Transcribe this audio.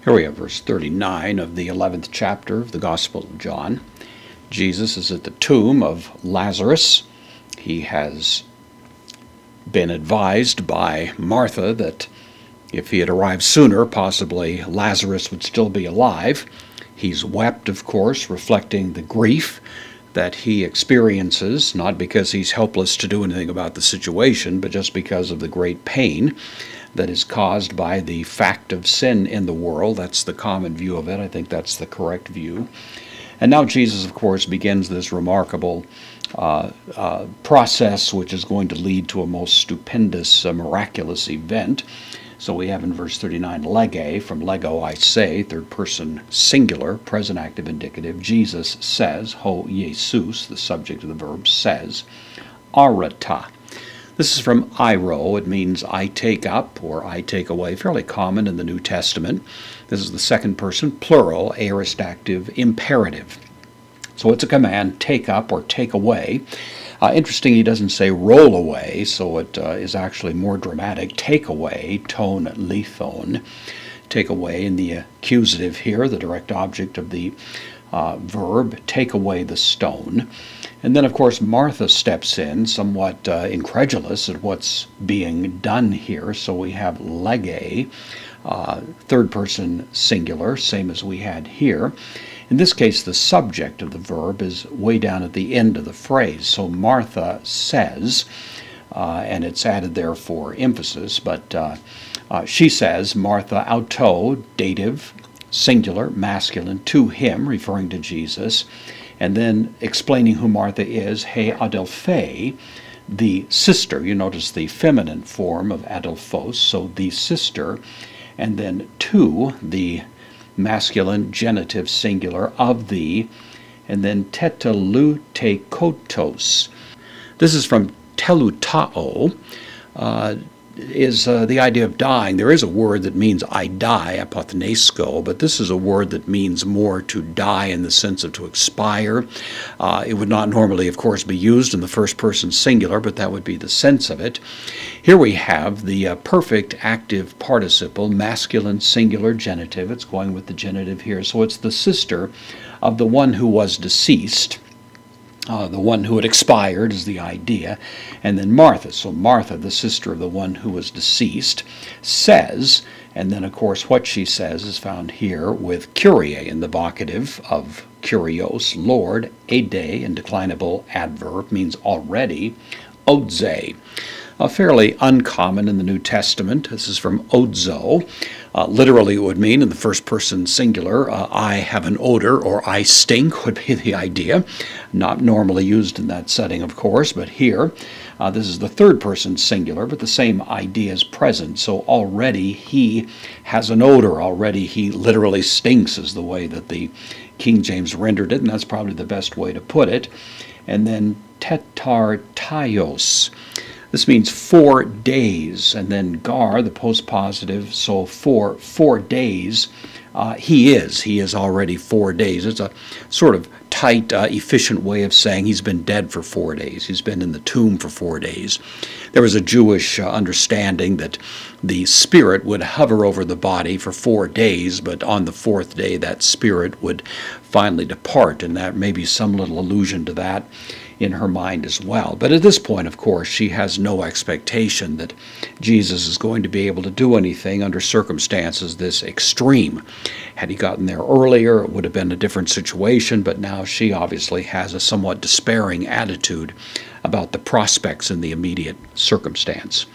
Here we have verse 39 of the 11th chapter of the Gospel of John. Jesus is at the tomb of Lazarus. He has been advised by Martha that if he had arrived sooner, possibly Lazarus would still be alive. He's wept, of course, reflecting the grief that he experiences, not because he's helpless to do anything about the situation, but just because of the great pain that is caused by the fact of sin in the world. That's the common view of it. I think that's the correct view. And now Jesus, of course, begins this remarkable process which is going to lead to a most stupendous, miraculous event. So we have in verse 39, lege, from lego I say, third person singular, present active indicative. Jesus says, ho Jesus, the subject of the verb, says, arata. This is from airo. It means I take up or I take away, fairly common in the New Testament. This is the second person, plural, aorist active, imperative. So it's a command, take up or take away. Interesting, he doesn't say roll away, so it is actually more dramatic. Take away, ton lithon. Take away in the accusative here, the direct object of the verb, take away the stone. And then, of course, Martha steps in, somewhat incredulous at what's being done here. So we have lege, third person singular, same as we had here. In this case, the subject of the verb is way down at the end of the phrase. So Martha says, and it's added there for emphasis, but she says, Martha auto, dative, singular, masculine, to him, referring to Jesus, and then explaining who Martha is, he adelphe, the sister. You notice the feminine form of adelphos, so the sister, and then to, the masculine genitive singular of the, and then teteleutekotos. This is from telutao, is the idea of dying. There is a word that means I die, apothenesko, but this is a word that means more to die in the sense of to expire. It would not normally, of course, be used in the first person singular, but that would be the sense of it. Here we have the perfect active participle, masculine singular genitive. It's going with the genitive here. So it's the sister of the one who was deceased. The one who had expired is the idea. And then Martha. So Martha, the sister of the one who was deceased, says, and then of course what she says is found here with Kyrie in the vocative of Kyrios, Lord, ede, in declinable adverb, means already, odze. Fairly uncommon in the New Testament. This is from odzo. Literally it would mean, in the first person singular, I have an odor, or I stink would be the idea. Not normally used in that setting, of course, but here, this is the third person singular, but the same idea is present. So already he has an odor. Already he literally stinks is the way that the King James rendered it, and that's probably the best way to put it. And then tetartaios. This means 4 days, and then gar, the postpositive, so for 4 days, he is already 4 days. It's a sort of tight, efficient way of saying he's been dead for 4 days. He's been in the tomb for 4 days. There was a Jewish understanding that the spirit would hover over the body for 4 days, but on the 4th day that spirit would finally depart, and that may be some little allusion to that in her mind as well. But at this point, of course, she has no expectation that Jesus is going to be able to do anything under circumstances this extreme. Had he gotten there earlier, it would have been a different situation, but now she obviously has a somewhat despairing attitude about the prospects in the immediate circumstance.